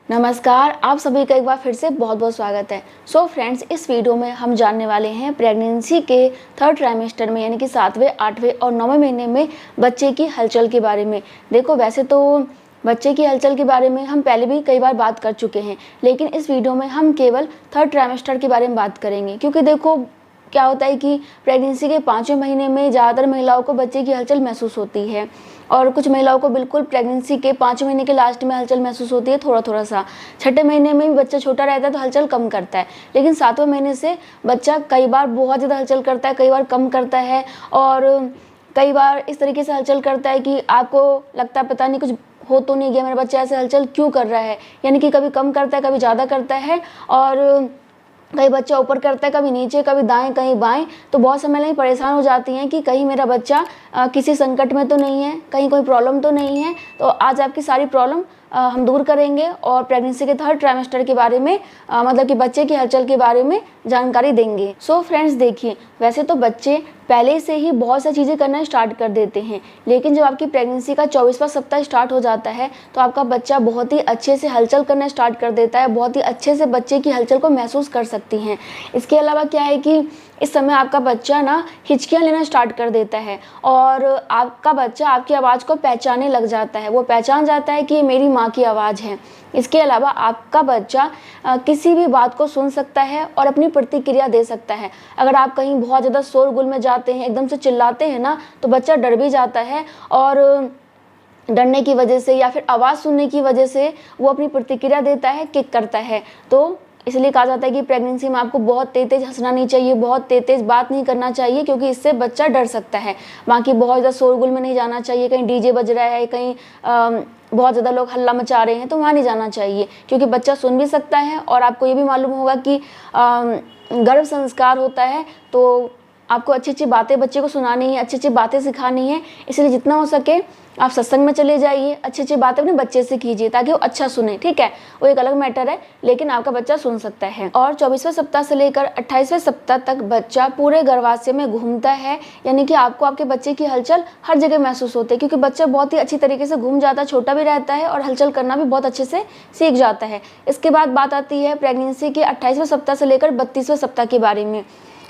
नमस्कार, आप सभी का एक बार फिर से बहुत बहुत स्वागत है। फ्रेंड्स, इस वीडियो में हम जानने वाले हैं प्रेगनेंसी के थर्ड ट्राइमेस्टर में यानी कि 7वें, 8वें और 9वें महीने में बच्चे की हलचल के बारे में। देखो, वैसे तो बच्चे की हलचल के बारे में हम पहले भी कई बार बात कर चुके हैं, लेकिन इस वीडियो में हम केवल थर्ड ट्राइमेस्टर के बारे में बात करेंगे। क्योंकि देखो, क्या होता है कि प्रेगनेंसी के 5वें महीने में ज़्यादातर महिलाओं को बच्चे की हलचल महसूस होती है और कुछ महिलाओं को बिल्कुल प्रेगनेंसी के 5वें महीने के लास्ट में हलचल महसूस होती है, थोड़ा थोड़ा सा। छठे महीने में भी बच्चा छोटा रहता है तो हलचल कम करता है, लेकिन 7वें महीने से बच्चा कई बार बहुत ज़्यादा हलचल करता है, कई बार कम करता है और कई बार इस तरीके से हलचल करता है कि आपको लगता है पता नहीं कुछ हो तो नहीं गया, मेरा बच्चा ऐसे हलचल क्यों कर रहा है। यानी कि कभी कम करता है, कभी ज़्यादा करता है और कई बच्चा ऊपर करता है, कभी नीचे, कभी दाएं, कहीं बाएं। तो बहुत समय में परेशान हो जाती हैं कि कहीं मेरा बच्चा किसी संकट में तो नहीं है, कहीं कोई प्रॉब्लम तो नहीं है। तो आज आपकी सारी प्रॉब्लम हम दूर करेंगे और प्रेगनेंसी के थर्ड ट्राइमेस्टर के बारे में मतलब कि बच्चे की हलचल के बारे में जानकारी देंगे। फ्रेंड्स, देखिए, वैसे तो बच्चे पहले से ही बहुत सी चीज़ें करना स्टार्ट कर देते हैं, लेकिन जब आपकी प्रेगनेंसी का 24वां सप्ताह स्टार्ट हो जाता है तो आपका बच्चा बहुत ही अच्छे से हलचल करना स्टार्ट कर देता है, बहुत ही अच्छे से बच्चे की हलचल को महसूस कर सकती हैं। इसके अलावा क्या है कि इस समय आपका बच्चा ना हिचकियाँ लेना स्टार्ट कर देता है और आपका बच्चा आपकी आवाज़ को पहचानने लग जाता है। वो पहचान जाता है कि ये मेरी माँ की आवाज़ है। इसके अलावा आपका बच्चा किसी भी बात को सुन सकता है और अपनी प्रतिक्रिया दे सकता है। अगर आप कहीं बहुत ज़्यादा शोरगुल में जाते हैं, एकदम से चिल्लाते हैं ना, तो बच्चा डर भी जाता है और डरने की वजह से या फिर आवाज़ सुनने की वजह से वो अपनी प्रतिक्रिया देता है, किक करता है। तो इसलिए कहा जाता है कि प्रेगनेंसी में आपको बहुत तेज हंसना नहीं चाहिए, बहुत तेज बात नहीं करना चाहिए, क्योंकि इससे बच्चा डर सकता है। बाकी बहुत ज़्यादा शोरगुल में नहीं जाना चाहिए, कहीं डीजे बज रहा है, कहीं बहुत ज़्यादा लोग हल्ला मचा रहे हैं तो वहाँ नहीं जाना चाहिए, क्योंकि बच्चा सुन भी सकता है। और आपको ये भी मालूम होगा कि गर्भ संस्कार होता है तो आपको अच्छी अच्छी बातें बच्चे को सुनानी है, अच्छी अच्छी बातें सिखानी है। इसलिए जितना हो सके आप सत्संग में चले जाइए, अच्छी अच्छी बातें अपने बच्चे से कीजिए ताकि वो अच्छा सुने। ठीक है, वो एक अलग मैटर है, लेकिन आपका बच्चा सुन सकता है। और 24वें सप्ताह से लेकर 28वें सप्ताह तक बच्चा पूरे गर्भाशय में घूमता है, यानी कि आपको आपके बच्चे की हलचल हर जगह महसूस होती है, क्योंकि बच्चा बहुत ही अच्छी तरीके से घूम जाता है, छोटा भी रहता है और हलचल करना भी बहुत अच्छे से सीख जाता है। इसके बाद बात आती है प्रेगनेंसी के 28वें सप्ताह से लेकर 32वें सप्ताह के बारे में।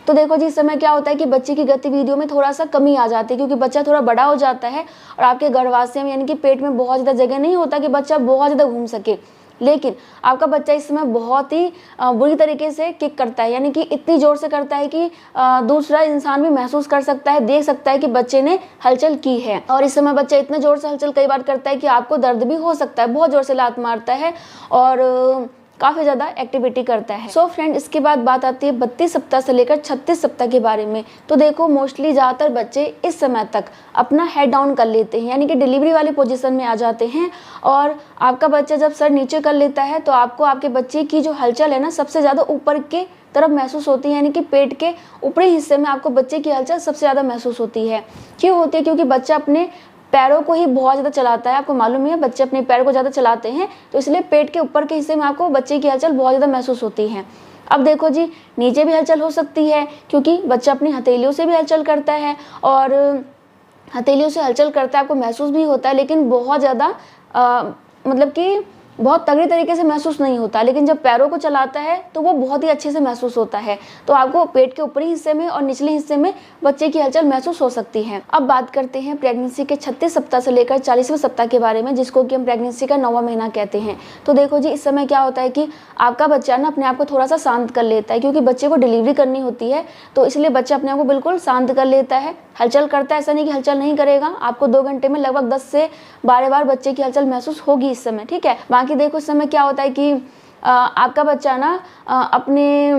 तो देखो जी, इस समय क्या होता है कि बच्चे की गतिविधियों में थोड़ा सा कमी आ जाती है, क्योंकि बच्चा थोड़ा बड़ा हो जाता है और आपके गर्भाशय में यानी कि पेट में बहुत ज़्यादा जगह नहीं होता कि बच्चा बहुत ज़्यादा घूम सके। लेकिन आपका बच्चा इस समय बहुत ही बुरी तरीके से किक करता है, यानी कि इतनी ज़ोर से करता है कि दूसरा इंसान भी महसूस कर सकता है, देख सकता है कि बच्चे ने हलचल की है। और इस समय बच्चा इतने ज़ोर से हलचल कई बार करता है कि आपको दर्द भी हो सकता है, बहुत ज़ोर से लात मारता है और काफ़ी ज़्यादा एक्टिविटी करता है। फ्रेंड, इसके बाद बात आती है 32 सप्ताह से लेकर 36 सप्ताह के बारे में। तो देखो, मोस्टली ज़्यादातर बच्चे इस समय तक अपना हेड डाउन कर लेते हैं, यानी कि डिलीवरी वाली पोजीशन में आ जाते हैं। और आपका बच्चा जब सर नीचे कर लेता है तो आपको आपके बच्चे की जो हलचल है ना, सबसे ज़्यादा ऊपर के तरफ महसूस होती है, यानी कि पेट के ऊपरी हिस्से में आपको बच्चे की हलचल सबसे ज़्यादा महसूस होती है। क्यों होती है? क्योंकि बच्चा अपने पैरों को ही बहुत ज़्यादा चलाता है। आपको मालूम ही है, बच्चे अपने पैरों को ज़्यादा चलाते हैं, तो इसलिए पेट के ऊपर के हिस्से में आपको बच्चे की हलचल बहुत ज़्यादा महसूस होती है। अब देखो जी, नीचे भी हलचल हो सकती है, क्योंकि बच्चा अपनी हथेलियों से भी हलचल करता है और हथेलियों से हलचल करता है, आपको महसूस भी होता है, लेकिन बहुत ज़्यादा मतलब कि बहुत तगड़ी तरीके से महसूस नहीं होता। लेकिन जब पैरों को चलाता है तो वो बहुत ही अच्छे से महसूस होता है। तो आपको पेट के ऊपरी हिस्से में और निचले हिस्से में बच्चे की हलचल महसूस हो सकती है। अब बात करते हैं प्रेगनेंसी के 36 सप्ताह से लेकर 40वें सप्ताह के बारे में, जिसको कि हम प्रेगनेंसी का 9वां महीना कहते हैं। तो देखो जी, इस समय क्या होता है कि आपका बच्चा ना अपने आप को थोड़ा सा शांत कर लेता है, क्योंकि बच्चे को डिलीवरी करनी होती है, तो इसलिए बच्चा अपने आप को बिल्कुल शांत कर लेता है, हलचल करता है। ऐसा नहीं कि हलचल नहीं करेगा, आपको 2 घंटे में लगभग 10 से 12 बार बच्चे की हलचल महसूस होगी इस समय। ठीक है, बाकी देखो, इस समय क्या होता है कि आपका बच्चा ना अपने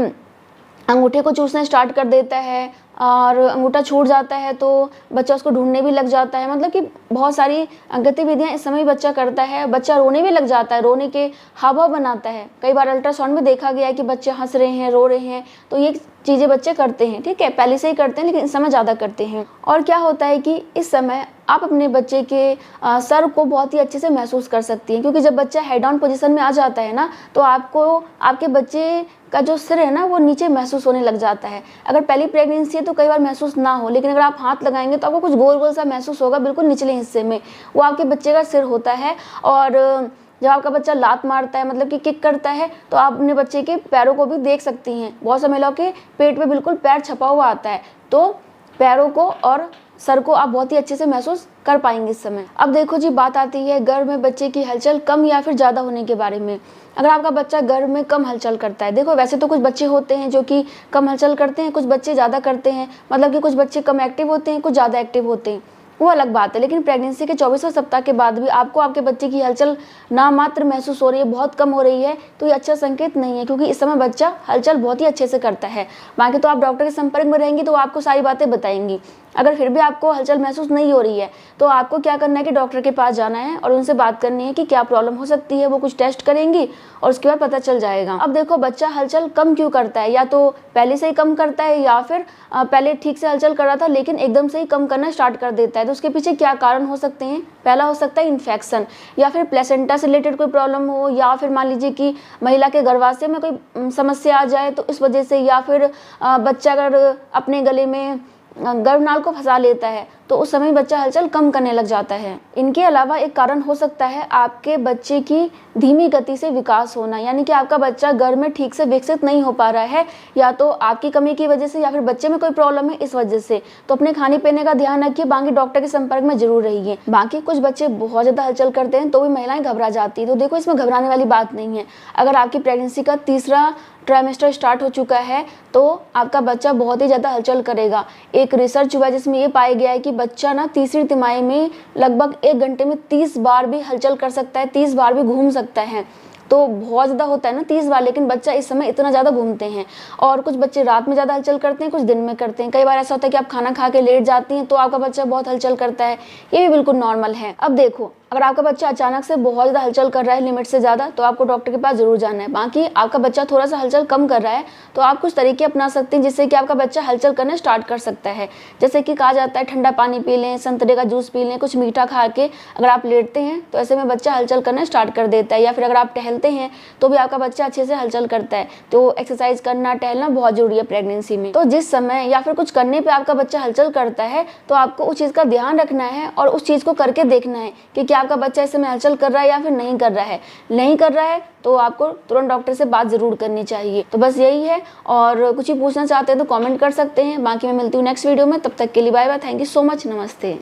अंगूठे को चूसना स्टार्ट कर देता है और अंगूठा छूट जाता है तो बच्चा उसको ढूंढने भी लग जाता है। मतलब कि बहुत सारी गतिविधियां इस समय बच्चा करता है। बच्चा रोने भी लग जाता है, रोने के हाव भाव बनाता है। कई बार अल्ट्रासाउंड में देखा गया है कि बच्चे हंस रहे हैं, रो रहे हैं, तो ये चीज़ें बच्चे करते हैं। ठीक है, पहले से ही करते हैं, लेकिन इस समय ज़्यादा करते हैं। और क्या होता है कि इस समय आप अपने बच्चे के सर को बहुत ही अच्छे से महसूस कर सकती हैं, क्योंकि जब बच्चा हेड डाउन पोजीशन में आ जाता है ना, तो आपको आपके बच्चे का जो सिर है ना, वो नीचे महसूस होने लग जाता है। अगर पहली प्रेगनेंसी है तो कई बार महसूस ना हो, लेकिन अगर आप हाथ लगाएंगे तो आपको कुछ गोल गोल सा महसूस होगा बिल्कुल निचले हिस्से में, वो आपके बच्चे का सिर होता है। और जब आपका बच्चा लात मारता है मतलब कि किक करता है, तो आप अपने बच्चे के पैरों को भी देख सकती हैं। बहुत से महिलाओं के पेट पे बिल्कुल पैर छपा हुआ आता है, तो पैरों को और सर को आप बहुत ही अच्छे से महसूस कर पाएंगे इस समय। अब देखो जी, बात आती है गर्भ में बच्चे की हलचल कम या फिर ज़्यादा होने के बारे में। अगर आपका बच्चा गर्भ में कम हलचल करता है, देखो वैसे तो कुछ बच्चे होते हैं जो कि कम हलचल करते हैं, कुछ बच्चे ज़्यादा करते हैं, मतलब कि कुछ बच्चे कम एक्टिव होते हैं, कुछ ज़्यादा एक्टिव होते हैं, वो अलग बात है। लेकिन प्रेगनेंसी के 24वें सप्ताह के बाद भी आपको आपके बच्चे की हलचल नामात्र महसूस हो रही है, बहुत कम हो रही है, तो ये अच्छा संकेत नहीं है, क्योंकि इस समय बच्चा हलचल बहुत ही अच्छे से करता है। बाकी तो आप डॉक्टर के संपर्क में रहेंगी तो वो आपको सारी बातें बताएंगी। अगर फिर भी आपको हलचल महसूस नहीं हो रही है तो आपको क्या करना है कि डॉक्टर के पास जाना है और उनसे बात करनी है कि क्या प्रॉब्लम हो सकती है। वो कुछ टेस्ट करेंगी और उसके बाद पता चल जाएगा। अब देखो, बच्चा हलचल कम क्यों करता है, या तो पहले से ही कम करता है या फिर पहले ठीक से हलचल कर रहा था लेकिन एकदम से ही कम करना स्टार्ट कर देता है, तो उसके पीछे क्या कारण हो सकते हैं। पहला हो सकता है इन्फेक्शन, या फिर प्लेसेंटा से रिलेटेड कोई प्रॉब्लम हो, या फिर मान लीजिए कि महिला के गर्भाशय में कोई समस्या आ जाए तो इस वजह से, या फिर बच्चा अगर अपने गले में गर्भनाल को फंसा लेता है तो उस समय बच्चा हलचल कम करने लग जाता है। इनके अलावा एक कारण हो सकता है आपके बच्चे की धीमी गति से विकास होना, यानी कि आपका बच्चा गर्भ में ठीक से विकसित नहीं हो पा रहा है, या तो आपकी कमी की वजह से या फिर बच्चे में कोई प्रॉब्लम है इस वजह से। तो अपने खाने पीने का ध्यान रखिए, बाकी डॉक्टर के संपर्क में जरूर रहिए। बाकी कुछ बच्चे बहुत ज़्यादा हलचल करते हैं तो भी महिलाएं घबरा जाती है, तो देखो इसमें घबराने वाली बात नहीं है। अगर आपकी प्रेगनेंसी का तीसरा ट्राइमेस्टर स्टार्ट हो चुका है तो आपका बच्चा बहुत ही ज़्यादा हलचल करेगा। एक रिसर्च हुआ है जिसमें ये पाया गया है कि बच्चा ना तीसरी तिमाही में लगभग 1 घंटे में 30 बार भी हलचल कर सकता है, 30 बार भी घूम सकता है। तो बहुत ज़्यादा होता है ना 30 बार, लेकिन बच्चा इस समय इतना ज़्यादा घूमते हैं। और कुछ बच्चे रात में ज़्यादा हलचल करते हैं, कुछ दिन में करते हैं। कई बार ऐसा होता है कि आप खाना खा के लेट जाती हैं तो आपका बच्चा बहुत हलचल करता है, ये भी बिल्कुल नॉर्मल है। अब देखो, अगर आपका बच्चा अचानक से बहुत ज़्यादा हलचल कर रहा है, लिमिट से ज़्यादा, तो आपको डॉक्टर के पास जरूर जाना है। बाकी आपका बच्चा थोड़ा सा हलचल कम कर रहा है तो आप कुछ तरीके अपना सकते हैं जिससे कि आपका बच्चा हलचल करना स्टार्ट कर सकता है। जैसे कि कहा जाता है ठंडा पानी पी लें, संतरे का जूस पी लें, कुछ मीठा खा के अगर आप लेटते हैं तो ऐसे में बच्चा हलचल करना स्टार्ट कर देता है। या फिर अगर आप टहलते हैं तो भी आपका बच्चा अच्छे से हलचल करता है। तो एक्सरसाइज करना, टहलना बहुत जरूरी है प्रेगनेंसी में। तो जिस समय या फिर कुछ करने पे आपका बच्चा हलचल करता है तो आपको उस चीज़ का ध्यान रखना है और उस चीज़ को करके देखना है कि क्या आपका बच्चा इस समय हलचल कर रहा है या फिर नहीं कर रहा है। नहीं कर रहा है तो आपको तुरंत डॉक्टर से बात जरूर करनी चाहिए। तो बस यही है, और कुछ ही पूछना चाहते हैं तो कमेंट कर सकते हैं। बाकी मैं मिलती हूँ नेक्स्ट वीडियो में, तब तक के लिए bye bye, thank you so much, नमस्ते।